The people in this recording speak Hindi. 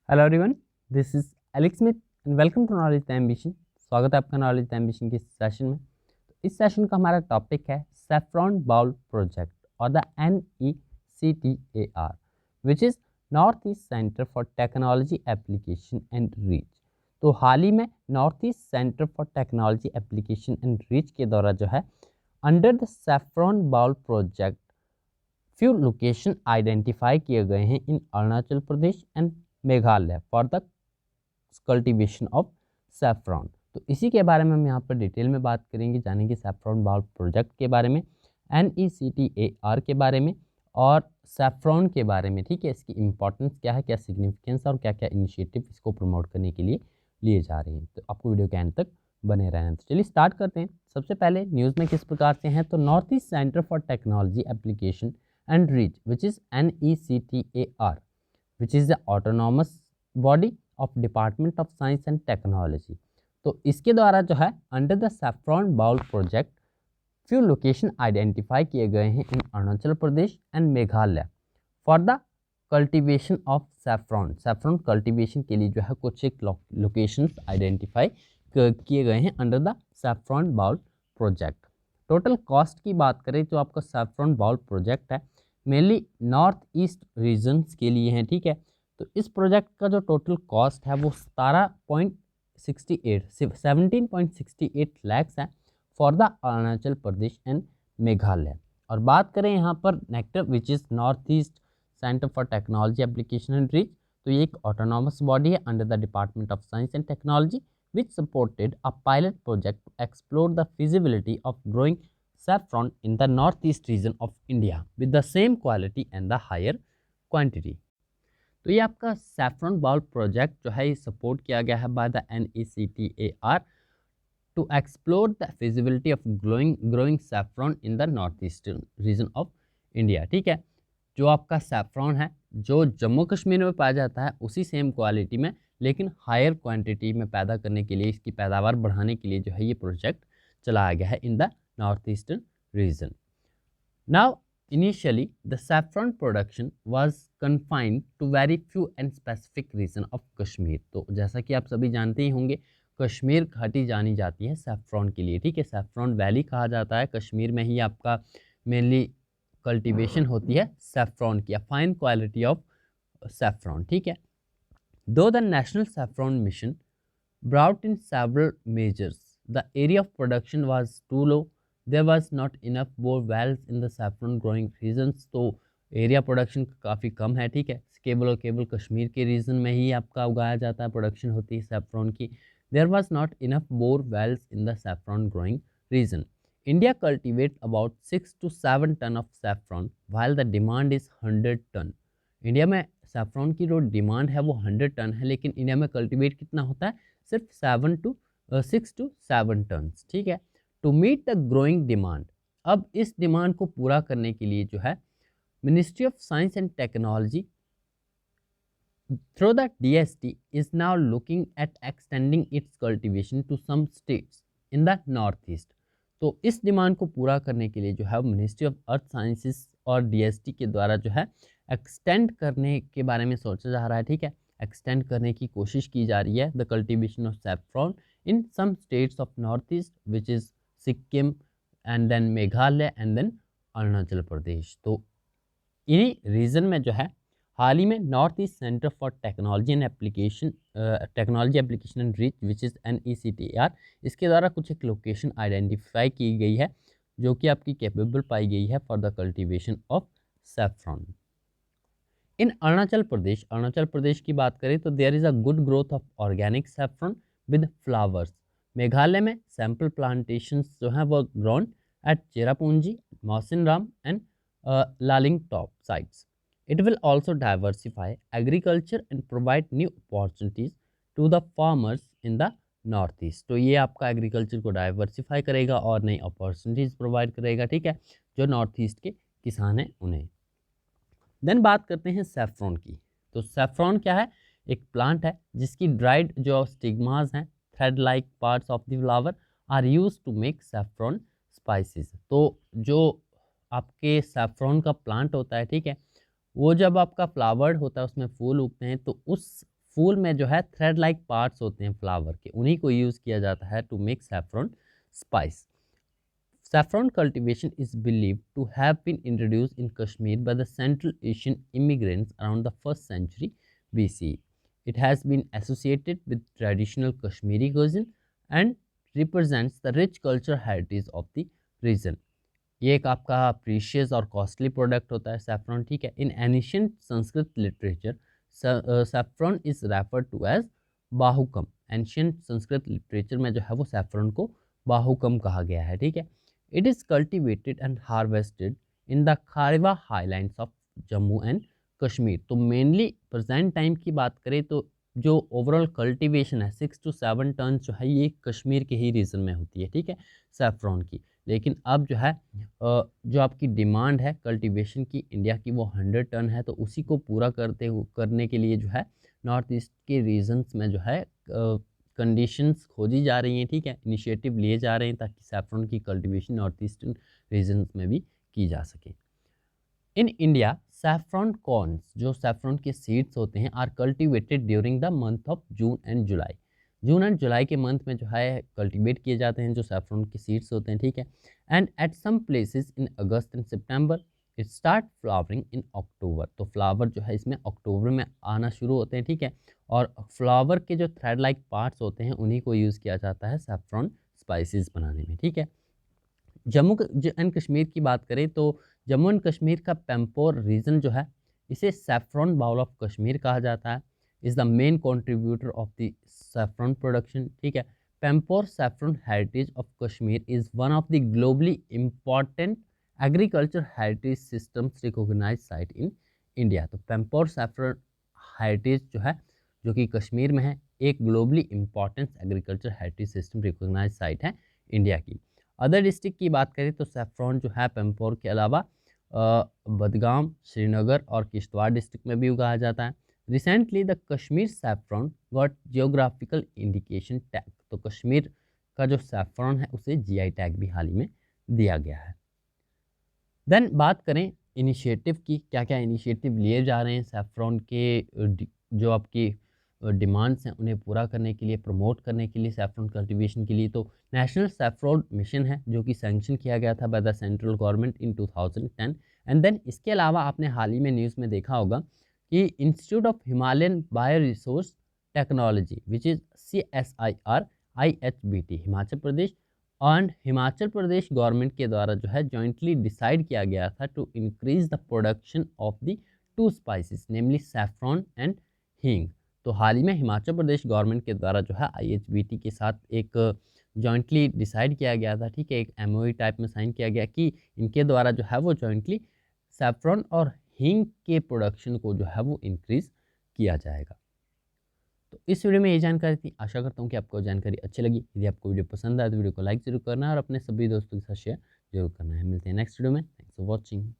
Hello everyone, this is Alex Smith and welcome to knowledge the ambition. स्वागत है आपका नॉलेज द एम्बिशन के सेशन में। तो इस सेशन का हमारा टॉपिक है सैफ्रॉन बाउल प्रोजेक्ट और the NECTAR which is north east centre for technology application and reach. तो हाल ही में north east centre for technology application and reach के द्वारा जो है under the saffron bowl project few location identify किए गए हैं in Arunachal Pradesh and Meghalaya for the cultivation of saffron. तो इसी के बारे में हम यहाँ पर डिटेल में बात करेंगे, जानेंगे सैफ्रॉन बाउल प्रोजेक्ट के बारे में, NECTAR के बारे में और सैफ्रॉन के बारे में। ठीक है, इसकी इंपॉर्टेंस क्या है, क्या सिग्निफिकेंस और क्या क्या इनिशिएटिव इसको प्रमोट करने के लिए लिए जा रहे हैं। तो आपको वीडियो के एंड तक बने रहना। तो चलिए स्टार्ट करते हैं। सबसे पहले न्यूज़ में किस प्रकार से हैं, तो north east centre for technology application and reach which is NECTAR which is the autonomous body of department of science and technology. तो इसके द्वारा जो है under the saffron bowl project few location identify किए गए हैं in Arunachal Pradesh and Meghalaya for the cultivation of saffron. Saffron cultivation के लिए जो है कुछ एक लोकेशंस आइडेंटिफाई किए गए हैं under the saffron bowl project. Total cost की बात करें तो आपका सैफ्रॉन बाउल प्रोजेक्ट है मेनली नॉर्थ ईस्ट रीजन्स के लिए है। ठीक है, तो इस प्रोजेक्ट का जो टोटल कॉस्ट है वो 17.68 लैक्स है for the Arunachal Pradesh and Meghalaya. और बात करें यहाँ पर nectar which is north east centre for technology application and reach, तो ये एक ऑटोनॉमस बॉडी है under the department of science and technology which supported a pilot project to explore the feasibility of growing saffron in the northeast region of India with the same quality and the higher quantity। तो ये आपका सैफ्रॉन बाउल प्रोजेक्ट जो है ये सपोर्ट किया गया है by the NECTAR to explore the feasibility of growing saffron in the north eastern region of India. ठीक है, जो आपका सैफ्रॉन है जो जम्मू कश्मीर में पाया जाता है उसी सेम क्वालिटी में लेकिन हायर क्वांटिटी में पैदा करने के लिए, इसकी पैदावार बढ़ाने के लिए जो है ये प्रोजेक्ट चलाया गया है in the north eastern region. Now initially the saffron production was confined to very few and specific region of Kashmir. तो जैसा कि आप सभी जानते ही होंगे कश्मीर घाटी जानी जाती है सैफ्रॉन के लिए। ठीक है, सैफ्रॉन वैली कहा जाता है, कश्मीर में ही आपका मेनली कल्टीवेशन होती है सैफ्रॉन की, फाइन क्वालिटी ऑफ सैफ्रॉन। ठीक है, though the national saffron mission brought in several measures, the area of production was too low, there was not enough bore wells in the saffron growing regions। तो एरिया प्रोडक्शन काफ़ी कम है। ठीक है, केवल कश्मीर के रीजन में ही आपका उगाया जाता है, प्रोडक्शन होती है सैफ्रॉन की। There was not enough bore wells in the saffron growing region. India cultivate about 6 to 7 tonne of saffron while the demand is 100 tonne. India में सैफ्रॉन की जो डिमांड है वो 100 टन है लेकिन इंडिया में कल्टीवेट कितना होता है, सिर्फ 6 to 7 टन। ठीक है, to meet the growing demand, अब इस डिमांड को पूरा करने के लिए जो है ministry of science and technology through the DST is now looking at extending its cultivation to some states in the north east. तो इस डिमांड को पूरा करने के लिए जो है मिनिस्ट्री ऑफ अर्थ साइंसेस और DST के द्वारा जो है एक्सटेंड करने के बारे में सोचा जा रहा है। ठीक है, एक्सटेंड करने की कोशिश की जा रही है the cultivation of saffron in some states of north east which is Sikkim and then Meghalaya and then Arunachal Pradesh. तो इन्हीं रीजन में जो है हाल ही में north east centre for technology and application and reach which is NECTAR, इसके द्वारा कुछ एक लोकेशन आइडेंटिफाई की गई है जो कि आपकी कैपेबल पाई गई है for the cultivation of saffron in Arunachal Pradesh की बात करें तो there is a good growth of organic saffron with flowers. Meghalaya में सैम्पल प्लांटेशंस जो हैं वो grown at Cherrapunji, Mawsynram and Laitlyngkot sites. It will also diversify agriculture and provide new opportunities to the farmers in the north east. तो ये आपका एग्रीकल्चर को डाइवर्सिफाई करेगा और नई अपॉर्चुनिटीज़ प्रोवाइड करेगा। ठीक है, जो नॉर्थ ईस्ट के किसान हैं उन्हें। देन बात करते हैं सैफ्रॉन की। तो सैफ्रॉन क्या है, एक प्लांट है जिसकी ड्राइड जो स्टिग्मास हैं thread like parts of the flower are use to make saffron spices. तो जो आपके सैफ्रॉन का प्लांट होता है, ठीक है, वो जब आपका फ्लावर्ड होता है उसमें फूल उगते हैं तो उस फूल में जो है थ्रेड लाइक पार्ट्स होते हैं फ्लावर के, उन्हीं को यूज़ किया जाता है to make saffron spice. Saffron cultivation is believed to have been introduced in Kashmir by the Central Asian immigrants around the 1st century BCE. It has been associated with traditional Kashmiri cuisine and represents the rich cultural heritage of the region. ये एक आपका प्रीशियस और कॉस्टली प्रोडक्ट होता है सैफ्रॉन, ठीक है. In ancient Sanskrit literature saffron is refer to as bahukam. Ancient Sanskrit literature में जो है वो सैफ्रॉन को बाहुकम कहा गया है, ठीक है. It is cultivated and harvested in the Kharwa highlands of Jammu and Kashmir. तो मेनली प्रेजेंट टाइम की बात करें तो जो ओवरऑल कल्टीवेशन है 6 to 7 टन जो है ये कश्मीर के ही रीजन में होती है, ठीक है, सैफ्रॉन की. लेकिन अब जो है जो आपकी डिमांड है कल्टीवेशन की इंडिया की वो 100 टन है. तो उसी को पूरा करने के लिए जो है नॉर्थ ईस्ट के रीजन्स में जो है कंडीशंस खोजी जा रही हैं, ठीक है, इनिशिएटिव लिए जा रहे हैं ताकि सैफ्रॉन की कल्टीवेशन नॉर्थ ईस्टर्न रीजन्स में भी की जा सके. इन इंडिया सैफ्रॉन कॉर्न्स, जो सैफ्रॉन के सीड्स होते हैं, are cultivated during the month of June and July. June and July के मंथ में जो है कल्टीवेट किए जाते हैं जो सैफ्रॉन के सीड्स होते हैं, ठीक है. And at some places in August and September it start flowering in October. तो फ्लावर जो है इसमें अक्टूबर में आना शुरू होते हैं, ठीक है. और फ्लावर के जो थ्रेड लाइक पार्ट्स होते हैं उन्हीं को यूज़ किया जाता है सैफ्रॉन स्पाइसेस बनाने में, ठीक है. जम्मू एंड कश्मीर की बात करें तो जम्मू एंड कश्मीर का पेम्पोर रीजन जो है इसे सैफ्रॉन बाउल ऑफ कश्मीर कहा जाता है. Is the main contributor of the saffron production, ठीक है. Pampore saffron heritage of Kashmir is one of the globally important agriculture heritage systems recognise site in India. तो पेम्पोर सैफ्रॉन हेरिटेज जो है जो कि कश्मीर में है एक globally important agriculture heritage system recognise site है इंडिया की. अदर डिस्ट्रिक्ट की बात करें तो सैफ्रॉन जो है पेम्पोर के अलावा बदगाम, श्रीनगर और किश्तवाड़ डिस्ट्रिक्ट में भी उगाया जाता है. Recently the Kashmir saffron got geographical indication tag. तो कश्मीर का जो सैफ्रॉन है उसे जीआई टैग भी हाल ही में दिया गया है. देन बात करें इनिशिएटिव की, क्या क्या इनिशिएटिव लिए जा रहे हैं सैफ्रॉन के जो आपकी डिमांड्स हैं उन्हें पूरा करने के लिए, प्रमोट करने के लिए सैफ्रॉन कल्टीवेशन के लिए. तो नेशनल सैफ्रॉन मिशन है जो कि सैंक्शन किया गया था by the central government in 2010. And then इसके अलावा आपने हाल ही में न्यूज़ में देखा होगा कि institute of Himalayan bio resource technology which is CSIR IHBT Himachal Pradesh and Himachal Pradesh government के द्वारा जो है जॉइंटली डिसाइड किया गया था to increase the production of the 2 spices namely saffron and hing. तो हाल ही में हिमाचल प्रदेश गवर्नमेंट के द्वारा जो है IHBT के साथ एक जॉइंटली डिसाइड किया गया था, ठीक है, एक MOU टाइप में साइन किया गया कि इनके द्वारा जो है वो जॉइंटली सैफ्रॉन और हींग के प्रोडक्शन को जो है वो इंक्रीज़ किया जाएगा. तो इस वीडियो में ये जानकारी थी. आशा करता हूँ कि आपको जानकारी अच्छी लगी. यदि आपको वीडियो पसंद आए तो वीडियो को लाइक जरूर करना है और अपने सभी दोस्तों के साथ शेयर जरूर करना है. मिलते हैं नेक्स्ट वीडियो में. Thanks for watching.